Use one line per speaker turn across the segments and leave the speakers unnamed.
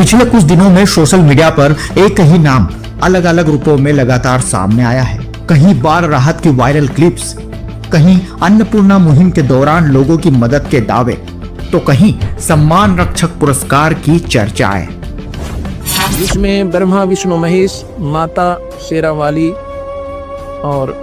पिछले कुछ दिनों में सोशल मीडिया पर एक ही नाम अलग अलग रूपों में लगातार सामने आया है। कहीं बाढ़ राहत की वायरल क्लिप्स, कहीं अन्नपूर्णा मुहिम के दौरान लोगों की मदद के दावे, तो कहीं सम्मान रक्षक पुरस्कार की चर्चाएं।
जिसमें ब्रह्मा विष्णु महेश, माता शेरावाली और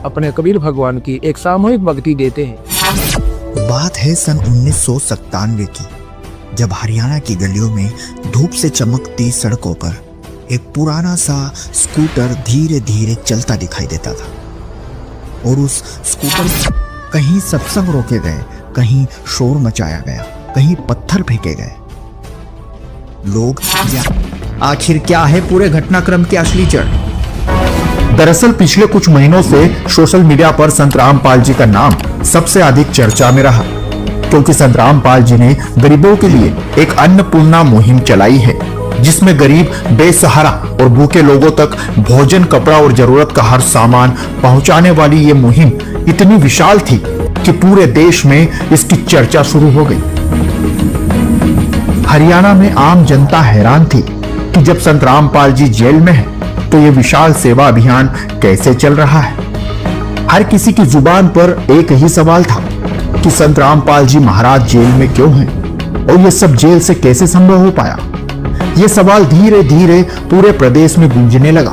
अपने कबीर भगवान की एक सामूहिक भक्ति देते हैं।
बात है सन 1997 की, जब हरियाणा की गलियों में धूप से चमकती सड़कों पर एक पुराना सा स्कूटर धीरे धीरे चलता दिखाई देता था और उस स्कूटर कहीं सत्संग रोके गए, कहीं शोर मचाया गया, कहीं पत्थर फेंके गए। लोग आखिर क्या है पूरे घटनाक्रम की असली जड़? दरअसल पिछले कुछ महीनों से सोशल मीडिया पर संत रामपाल जी का नाम सबसे अधिक चर्चा में रहा, क्योंकि संत रामपाल जी ने गरीबों के लिए एक अन्नपूर्णा मुहिम चलाई है, जिसमें गरीब, बेसहारा और भूखे लोगों तक भोजन, कपड़ा और जरूरत का हर सामान पहुंचाने वाली ये मुहिम इतनी विशाल थी कि पूरे देश में इसकी चर्चा शुरू हो गई। हरियाणा में आम जनता हैरान थी कि जब संत रामपाल जी जेल में है तो ये विशाल सेवा अभियान कैसे चल रहा है। हर किसी की जुबान पर एक ही सवाल था कि संत रामपाल जी महाराज जेल में क्यों हैं और ये सब जेल से कैसे संभव हो पाया। ये सवाल धीरे धीरे पूरे प्रदेश में गूंजने लगा।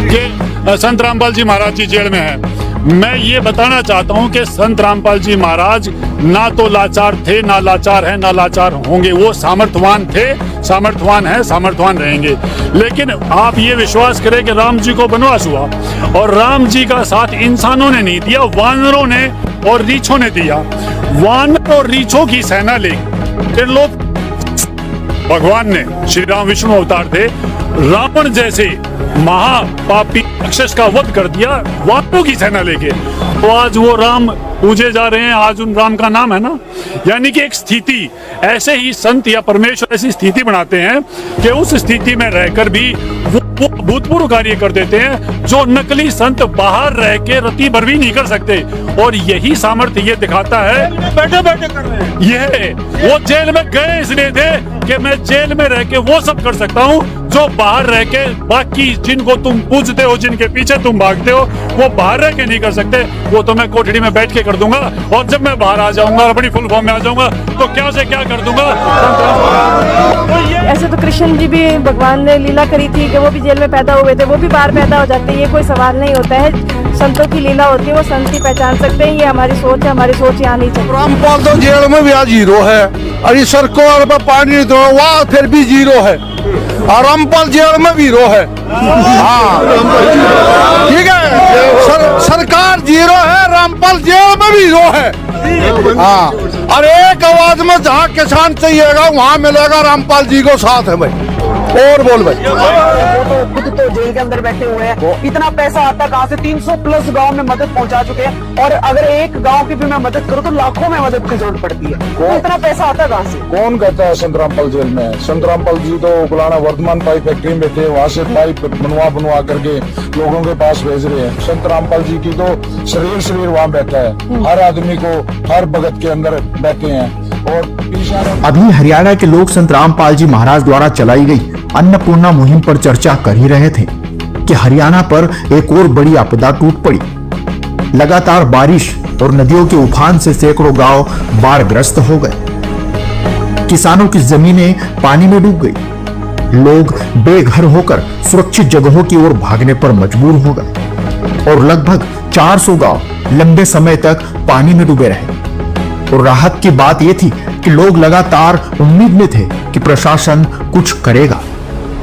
कि संत रामपाल जी महाराज जी जेल में है। मैं ये बताना चाहता हूँ कि संत रामपाल जी महाराज ना तो लाचार थे, ना लाचार हैं, ना लाचार होंगे। वो सामर्थवान थे, सामर्थवान हैं, सामर्थवान रहेंगे। लेकिन आप ये विश्वास करें कि राम जी को वनवास हुआ और राम जी का साथ इंसानों ने नहीं दिया, वानरों ने और रीछों ने दिया। वानर और रीछों की सेना ले लोग भगवान ने, श्री राम विष्णु अवतार थे, रावण जैसे महापापी राक्षस का वध कर दिया वानरों की सेना लेके। तो आज वो राम पूजे जा रहे हैं, आज उन राम का नाम है ना। यानी कि एक स्थिति, ऐसे ही संत या परमेश्वर ऐसी स्थिति बनाते हैं कि उस स्थिति में रहकर भी वो भूतपूर्व कार्य कर देते हैं जो नकली संत बाहर रह के रत्ती भर भी नहीं कर सकते। और यही सामर्थ्य ये दिखाता है, बैठे बैठे कर रहे हैं। ये वो जेल में गए इसलिए थे कि मैं जेल में रह के वो सब कर सकता हूँ जो बाहर रह के बाकी जिनको तुम पूजते हो, जिनके पीछे तुम भागते हो, वो बाहर रह के नहीं कर सकते। वो तो मैं कोठड़ी में बैठ के कर दूंगा और जब मैं बाहर आ जाऊंगा और अपनी फुल फॉर्म में आ जाऊंगा तो क्या से क्या कर दूंगा।
ऐसे तो कृष्ण जी भी भगवान ने लीला करी थी कि वो भी जेल में पैदा हुए थे, वो भी बाहर पैदा हो जाते हैं। ये कोई सवाल नहीं होता है, संतों की लीला होती है, वो संत ही पहचान सकते हैं। ये हमारी सोच है, हमारी सोच यहाँ नहीं चलती।
रामपाल तो जेल में भी आज जीरो है, अरे सड़कों पर पानी तो वहाँ फिर भी जीरो है, और रामपाल जेल में भी रो है। हाँ ठीक है, सरकार जीरो है, रामपाल जेल में भी रो है। हाँ, और एक आवाज में जहाँ किसान चाहिएगा वहाँ मिलेगा रामपाल जी को साथ है भाई। और बोल भाई,
खुद तो जेल के अंदर बैठे हुए हैं, इतना पैसा आता कहाँ से? 300 प्लस गांव में मदद पहुंचा चुके हैं, और अगर एक गांव की भी मैं मदद करूं तो लाखों में मदद की जरूरत पड़ती है। तो इतना पैसा आता कहाँ से?
कौन कहता है संत रामपाल जेल में है? संत रामपाल जी तो पुराना वर्धमान पाइप फैक्ट्री में बैठे, वहाँ से पाइप बनवा करके लोगों के पास भेज रहे हैं। संत रामपाल जी की तो शरीर वहाँ बैठा है, हर आदमी को हर भगत के अंदर बैठे हैं। और
अभी हरियाणा के लोग संत रामपाल जी महाराज द्वारा चलाई गई अन्नपूर्णा मुहिम पर चर्चा कर ही रहे थे कि हरियाणा पर एक और बड़ी आपदा टूट पड़ी। लगातार बारिश और नदियों के उफान से सैकड़ों गांव बाढ़ग्रस्त हो गए। किसानों की जमीनें पानी में डूब गई। लोग बेघर होकर सुरक्षित जगहों की ओर भागने पर मजबूर हो गए और लगभग 400 गांव लंबे समय तक पानी में डूबे रहे। और राहत की बात यह थी कि लोग लगातार उम्मीद में थे कि प्रशासन कुछ करेगा,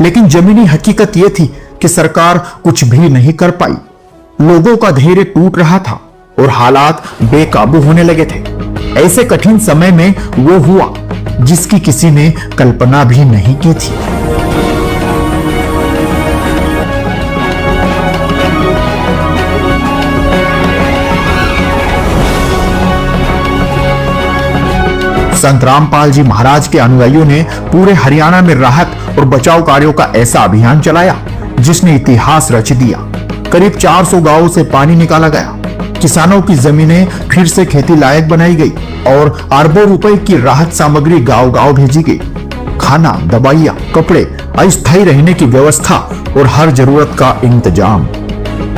लेकिन जमीनी हकीकत यह थी कि सरकार कुछ भी नहीं कर पाई। लोगों का धैर्य टूट रहा था और हालात बेकाबू होने लगे थे। ऐसे कठिन समय में वो हुआ जिसकी किसी ने कल्पना भी नहीं की थी। संत रामपाल जी महाराज के अनुयायियों ने पूरे हरियाणा में राहत और बचाव कार्यों का ऐसा अभियान चलाया जिसने इतिहास रच दिया। करीब 400 गांवों से पानी निकाला गया, किसानों की जमीनें फिर से खेती लायक बनाई गई और अरबों रुपए की राहत सामग्री गांव-गांव भेजी गई। खाना, दवाइयाँ, कपड़े, अस्थायी रहने की व्यवस्था और हर जरूरत का इंतजाम।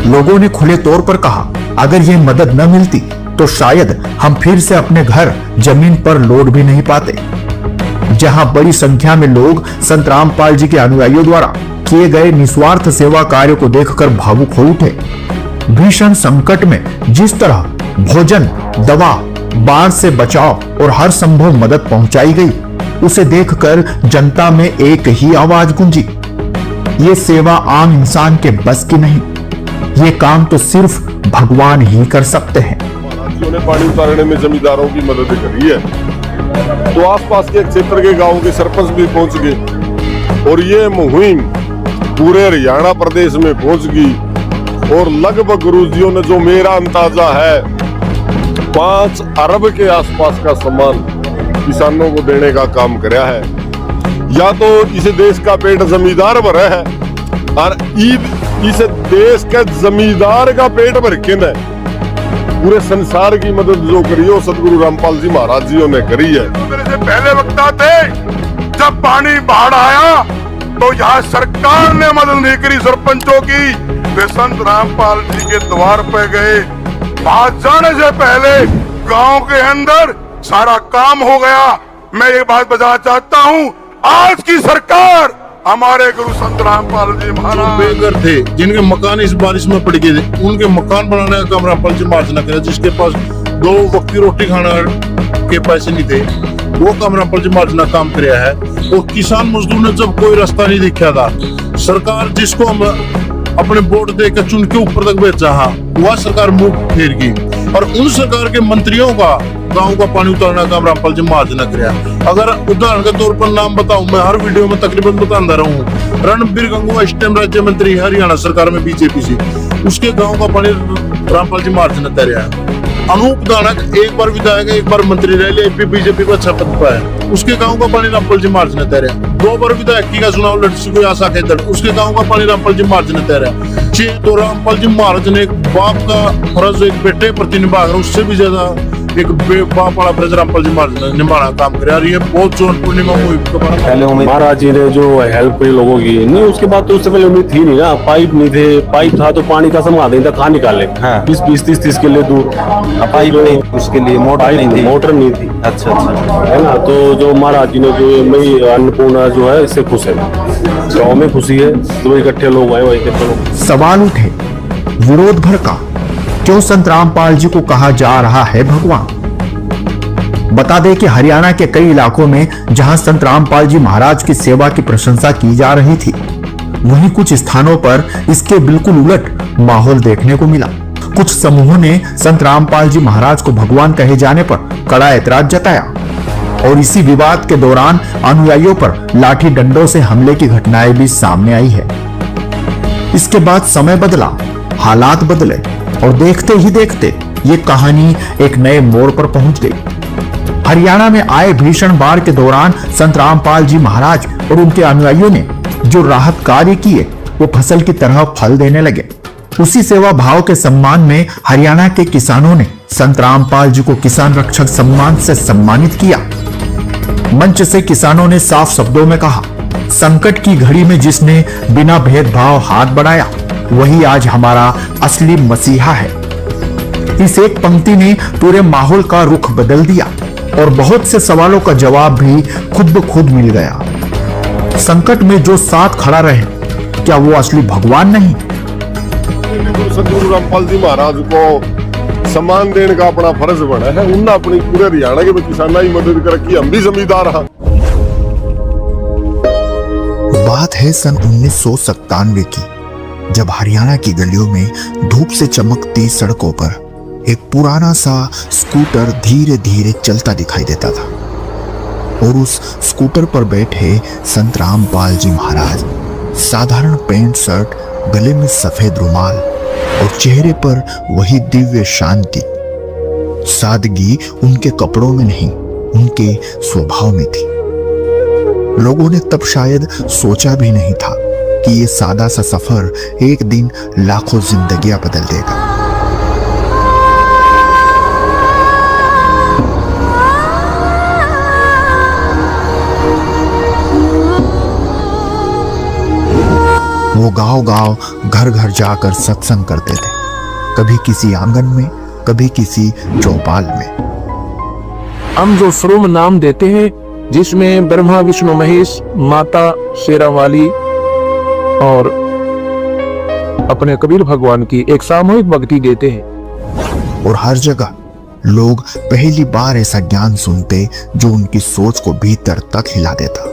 लोगों ने खुले तौर पर कहा, अगर ये मदद न मिलती तो शायद हम फिर से अपने घर जमीन पर लौट भी नहीं पाते। जहां बड़ी संख्या में लोग संत रामपाल जी के अनुयायियों द्वारा किए गए निस्वार्थ सेवा कार्य को देखकर भावुक हो उठे। भीषण संकट में जिस तरह भोजन, दवा, बाढ़ से बचाव और हर संभव मदद पहुंचाई गई, उसे देखकर जनता में एक ही आवाज गूंजी, ये सेवा आम इंसान के बस की नहीं, ये काम तो सिर्फ भगवान ही कर सकते हैं।
महाराजियों ने पानी उतारने में जमींदारों की मदद करी है, तो आसपास के क्षेत्र के गांवों के सरपंच भी पहुंच गए और ये मुहिम पूरे हरियाणा प्रदेश में पहुंच गई और लगभग गुरुजियों ने, जो मेरा अंदाजा है, 5 अरब के आसपास का सामान किसानों को देने का काम कराया है। या तो इस देश का पेट जमींदार भरा है और इस देश के जमींदार का पेट भर के न पूरे संसार की मदद जो करी है वो सदगुरु रामपाल जी महाराज जियों ने करी है।
मेरे से पहले वक्ता थे, जब पानी बाढ़ आया तो यहाँ सरकार ने मदद नहीं करी सरपंचों की, वे संत रामपाल जी के द्वार पे गए। बात जाने से पहले गांव के अंदर सारा काम हो गया। मैं ये बात बताना चाहता हूँ, आज की सरकार हमारे गुरु संत रामपाल जी महाराज
बेघर थे, जिनके मकान इस बारिश में पड़ गए थे, उनके मकान बनाने का काम रामपाल जी महाराज ने किया। जिसके पास 2 वक्त की रोटी खाना के पैसे नहीं थे, वो काम रामपाल जी महाराज ने काम किया है। और किसान मजदूर ने जब कोई रास्ता नहीं दिखा था, सरकार जिसको हम अपने वोट देकर चुन के ऊपर तक भेजा, वह सरकार मुंह फेर गई। और उन सरकार के मंत्रियों का गांव का पानी उतारने का काम रामपाल जी महाराज ने किया। अगर उदाहरण के तौर पर नाम बताऊं, मैं हर वीडियो में तकरीबन बताता रहा हूँ, रणबीर गंगवा इस टाइम राज्य मंत्री हरियाणा सरकार में बीजेपी से, उसके गांव का पानी रामपाल जी महाराज ने तैयार है। अनूप दानक एक बार विधायक, एक बार मंत्री रह लिया, बीजेपी को अच्छा पद पाया, उसके गांव का पानी रामपाल जी महाराज ने तैयार है। 2 बार विधायक का चुनाव लड़ चुके आशा के दल, उसके गांव का पानी रामपाल जी महाराज ने तैयार है। तो रामपाल जी महाराज ने एक बाप का फर्ज एक बेटे प्रति निभा रहा, उससे भी ज्यादा एक बाप वाला फर्ज रामपाल जी महाराज ने निभाना काम कर। ये बहुत जोन पूर्णिमा
महाराज जी ने जो हेल्प करी लोगों की, नहीं उसके बाद तो उससे पहले उम्मीद थी नहीं ना, पाइप नहीं थे, पाइप था तो पानी का संभाल देता, कहाँ निकाले 20-30 किलो दूर पाइप नहीं, उसके लिए मोटर नहीं थी। अच्छा है ना। तो जो महाराज जी ने जो मई अन्नपूर्णा जो है, इससे खुश है, गाँव में खुशी है, जो इकट्ठे लोग आए वही के।
सवाल उठे विरोध भड़का, क्यों संत रामपाल जी को कहा जा रहा है भगवान? बता दें कि हरियाणा के कई इलाकों में जहां संत रामपाल जी महाराज की सेवा की प्रशंसा की जा रही थी, वहीं कुछ स्थानों पर इसके बिल्कुल उलट माहौल देखने को मिला। कुछ समूहों ने संत रामपाल जी महाराज को भगवान कहे जाने पर कड़ा ऐतराज जताया और इसी विवाद के दौरान अनुयायियों पर लाठी डंडों से हमले की घटनाएं भी सामने आई है। इसके बाद समय बदला, हालात बदले और देखते ही देखते ये कहानी एक नए मोड़ पर पहुंच गई। हरियाणा में आए भीषण बाढ़ के दौरान संत रामपाल जी महाराज और उनके अनुयायियों ने जो राहत कार्य किए, वो फसल की तरह फल देने लगे। उसी सेवा भाव के सम्मान में हरियाणा के किसानों ने संत रामपाल जी को किसान रक्षक सम्मान से सम्मानित किया। मंच से किसानों ने साफ शब्दों में कहा, संकट की घड़ी में जिसने बिना भेदभाव हाथ बढ़ाया, वही आज हमारा असली मसीहा है। इस एक पंक्ति ने पूरे माहौल का रुख बदल दिया और बहुत से सवालों का जवाब भी खुद ब खुद मिल गया। संकट में जो साथ खड़ा रहे, क्या वो असली भगवान नहीं?
सदगुरु रामपाल जी महाराज को सम्मान देने का अपना फर्ज बना है। उन्होंने अपनी पूरे हरियाणा के किसानों की मदद कर रखी, हम भी जमींदार हैं।
बात है सन 1997 की, जब हरियाणा की गलियों में धूप से चमकती सड़कों पर एक पुराना सा स्कूटर धीरे धीरे चलता दिखाई देता था और उस स्कूटर पर बैठे संत रामपाल जी महाराज, साधारण पैंट शर्ट, गले में सफेद रुमाल और चेहरे पर वही दिव्य शांति। सादगी उनके कपड़ों में नहीं, उनके स्वभाव में थी। लोगों ने तब शायद सोचा भी नहीं था कि ये सादा सा सफर एक दिन लाखों जिंदगियां बदल देगा। गांव-गांव, घर-घर जाकर सत्संग करते थे, कभी किसी आंगन में, कभी किसी चौपाल में।
हम जो श्रोम नाम देते हैं, जिसमें ब्रह्मा विष्णु महेश, माता शेरावाली और अपने कबीर भगवान की एक सामूहिक भक्ति देते हैं।
और हर जगह लोग पहली बार ऐसा ज्ञान सुनते जो उनकी सोच को भीतर तक हिला देता,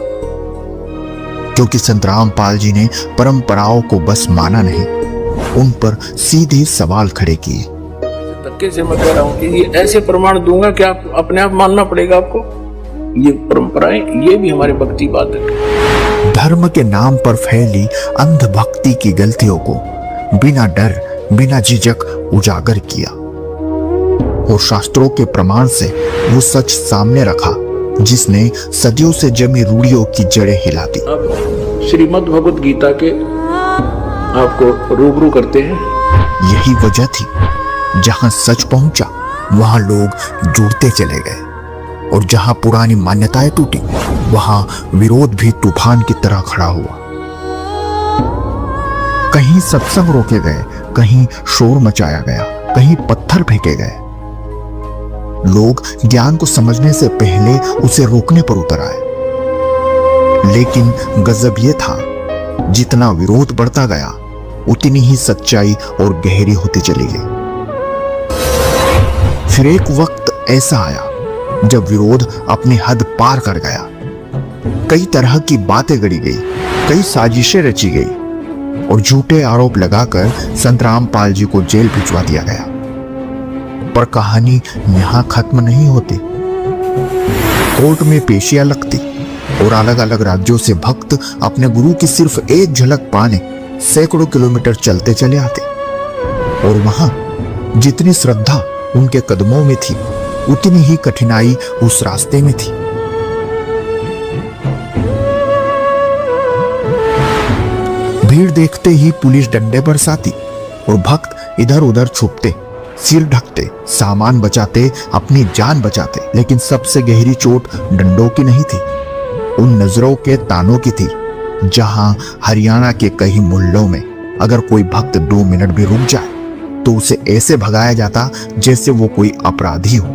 क्योंकि संत रामपाल जी ने परंपराओं को बस माना नहीं, उन पर सीधे सवाल खड़े किए।
धक्के से मैं कह रहा हूँ कि ये ऐसे प्रमाण दूंगा कि आप अपने आप मानना पड़ेगा आपको। ये परंपराएं, ये भी हमारे भक्ति बाधक है।
धर्म के नाम पर फैली अंध भक्ति की गलतियों को बिना डर, बिना झिझक उजागर किया और शास्त्रों के प्रमाण से वो सच सामने रखा जिसने सदियों से जमी रूढ़ियों की जड़ें हिला दी।
अब श्रीमद् भगवत गीता के आपको रूबरू करते हैं।
यही वजह थी, जहां सच पहुंचा वहां लोग जुड़ते चले गए, और जहां पुरानी मान्यताएं टूटी वहां विरोध भी तूफान की तरह खड़ा हुआ। कहीं सत्संग रोके गए, कहीं शोर मचाया गया, कहीं पत्थर फेंके गए। लोग ज्ञान को समझने से पहले उसे रोकने पर उतर आए। लेकिन गजब यह था, जितना विरोध बढ़ता गया उतनी ही सच्चाई और गहरी होती चली गई। फिर एक वक्त ऐसा आया जब विरोध अपनी हद पार कर गया। कई तरह की बातें गढ़ी गई, कई साजिशें रची गई और झूठे आरोप लगाकर संत रामपाल जी को जेल भिजवा दिया गया। पर कहानी यहां खत्म नहीं होती। कोर्ट में पेशियां लगती और अलग अलग राज्यों से भक्त अपने गुरु की सिर्फ एक झलक पाने सैकड़ों किलोमीटर चलते चले आते, और वहां जितनी श्रद्धा उनके कदमों में थी उतनी ही कठिनाई उस रास्ते में थी। भीड़ देखते ही पुलिस डंडे बरसाती और भक्त इधर उधर छुपते, सिर ढकते, सामान बचाते, अपनी जान बचाते। लेकिन सबसे गहरी चोट डंडों की नहीं थी, उन नजरों के तानों की थी, जहां हरियाणा के कई मोहल्लों में अगर कोई भक्त 2 मिनट भी रुक जाए तो उसे ऐसे भगाया जाता जैसे वो कोई अपराधी हो।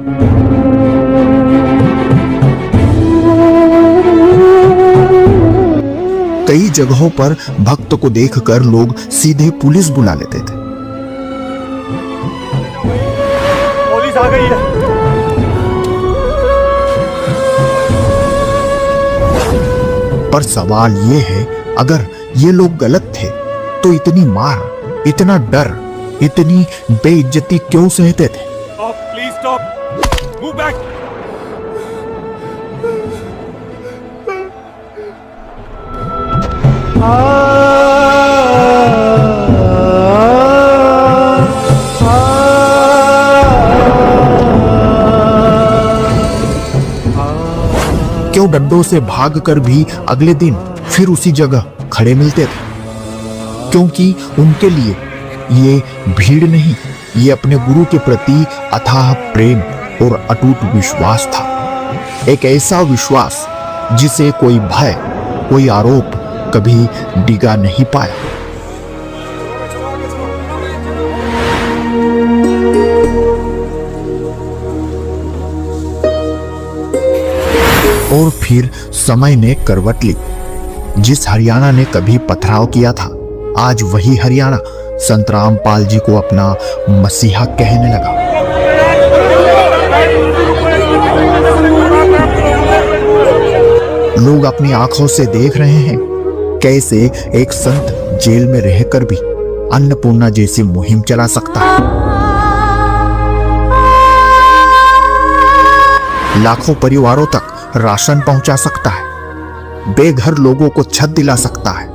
कई जगहों पर भक्त को देखकर लोग सीधे पुलिस बुला लेते थे।
पुलिस आ गई है।
पर सवाल ये है, अगर ये लोग गलत थे तो इतनी मार, इतना डर, इतनी बेइज्जती क्यों सहते थे?
Please stop, move back.
क्यों डंडों से भागकर भी अगले दिन फिर उसी जगह खड़े मिलते थे? क्योंकि उनके लिए ये भीड़ नहीं, ये अपने गुरु के प्रति अथाह प्रेम और अटूट विश्वास था। एक ऐसा विश्वास जिसे कोई भय, कोई आरोप कभी डिगा नहीं पाया। और फिर समय ने करवट ली। जिस हरियाणा ने कभी पथराव किया था, आज वही हरियाणा संत रामपाल जी को अपना मसीहा कहने लगा। लोग अपनी आंखों से देख रहे हैं कैसे एक संत जेल में रहकर भी अन्नपूर्णा जैसी मुहिम चला सकता है। लाखों परिवारों तक राशन पहुंचा सकता है, बेघर लोगों को छत दिला सकता है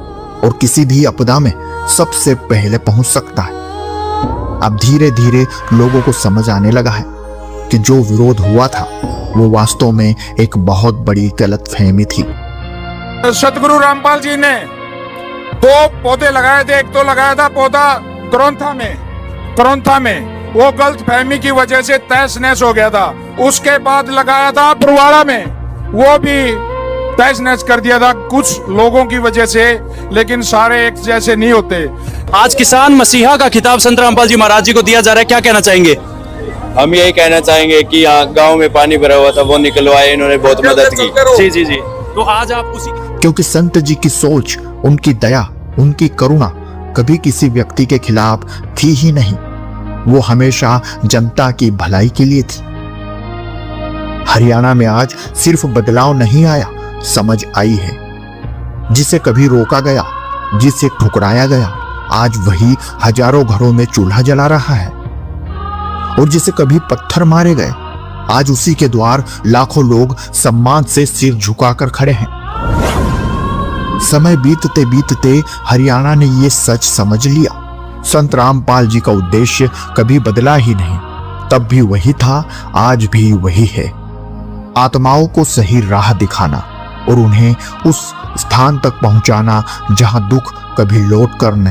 और किसी भी आपदा में सबसे पहले पहुंच सकता है। अब धीरे धीरे लोगों को समझ आने लगा है कि जो विरोध हुआ था वो वास्तव में एक बहुत बड़ी गलतफहमी थी।
सतगुरु रामपाल जी ने 2 पौधे लगाए थे। एक तो लगाया था पौधा करौंथा में वो गलतफहमी की वजह से तहस नहस हो गया था। उसके बाद लगाया था बरवाड़ा में, वो भी तहस नहस कर दिया था कुछ लोगों की वजह से, लेकिन सारे एक जैसे नहीं होते।
आज किसान मसीहा का खिताब संत रामपाल जी महाराज जी को दिया जा रहा है, क्या कहना चाहेंगे?
हम यही कहना चाहेंगे कि यहाँ गांव में पानी भरा हुआ था, वो निकलवाए, इन्होंने बहुत मदद की।
जी जी जी। तो आज आप उसी
क्योंकि संत जी की सोच, उनकी दया, उनकी करुणा कभी किसी व्यक्ति के खिलाफ थी ही नहीं। वो हमेशा जनता की भलाई के लिए थी। हरियाणा में आज सिर्फ बदलाव नहीं आया, समझ आई है। जिसे कभी रोका गया, जिसे ठुकराया गया, आज वही हजारों घरों में चूल्हा जला रहा है। और जिसे कभी पत्थर मारे गए, आज उसी के द्वार लाखों लोग सम्मान से सिर झुकाकर खड़े हैं। समय बीतते बीतते हरियाणा ने ये सच समझ लिया, संत रामपाल जी का उद्देश्य कभी बदला ही नहीं। तब भी वही था, आज भी वही है। आत्माओं को सही राह दिखाना और उन्हें उस स्थान तक पहुंचाना जहां दुख कभी लौट कर नहीं